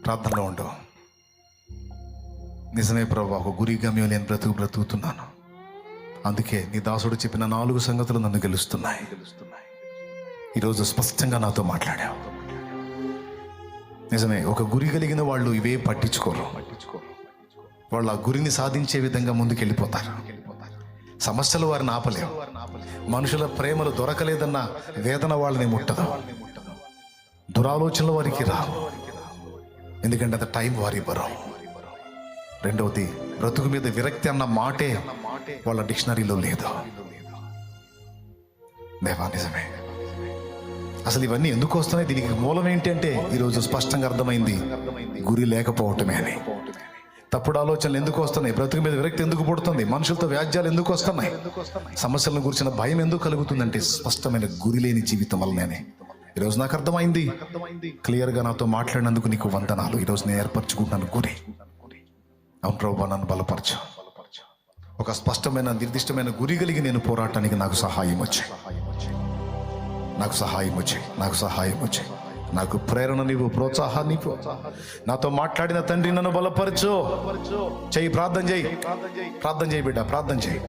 ప్రార్థనలో ఉండు. నిజమే ప్రభు, ఒక గురి గమ్యం నేను బ్రతుకుతున్నాను. అందుకే నీ దాసుడు చెప్పిన 4 సంగతులు నన్ను గెలుస్తున్నాయి. ఈరోజు స్పష్టంగా నాతో మాట్లాడావు. నిజమే, ఒక గురి కలిగిన వాళ్ళు ఇవే పట్టించుకోరు. వాళ్ళు ఆ గురిని సాధించే విధంగా ముందుకెళ్ళిపోతారు. సమస్యలు వారిని ఆపలేవు. మనుషుల ప్రేమలు దొరకలేదన్న వేదన వాళ్ళని ముట్టదు. దురాలోచనలు వారికి రావు, ఎందుకంటే అంత టైం వారి ఇవ్వరు. రెండవది, బ్రతుకు మీద విరక్తి అన్న మాటే వాళ్ళ డిక్షనరీలో లేదు. దేవా నిజమే, అసలు ఇవన్నీ ఎందుకు వస్తున్నాయి? దీనికి మూలం ఏంటి అంటే ఈరోజు స్పష్టంగా అర్థమైంది, గురి లేకపోవటమే అని. తప్పుడు ఆలోచనలు ఎందుకు వస్తున్నాయి? బ్రతుకు మీద విరక్తి ఎందుకు పుడుతుంది? మనుషులతో వ్యాజ్యాలు ఎందుకు వస్తున్నాయి? సమస్యలను గురించిన భయం ఎందుకు కలుగుతుందంటే స్పష్టమైన గురి లేని జీవితం వల్లనే. ఈరోజు నాకు అర్థమైంది. క్లియర్గా నాతో మాట్లాడినందుకు నీకు వందనాలు. ఈరోజు నేను ఏర్పరచుకుంటున్నాను గురి. అవును ప్రభువా, నన్ను బలపరచు. ఒక స్పష్టమైన నిర్దిష్టమైన గురి కలిగి నేను పోరాటానికి నాకు సహాయం వచ్చాయి. నాకు సహాయం వచ్చాయి. నాకు ప్రేరణ నీవు, ప్రోత్సాహాన్ని నాతో మాట్లాడిన తండ్రి నన్ను బలపరచు. చెయ్యి, ప్రార్థన చేయి బిడ్డ, ప్రార్థన చేయి.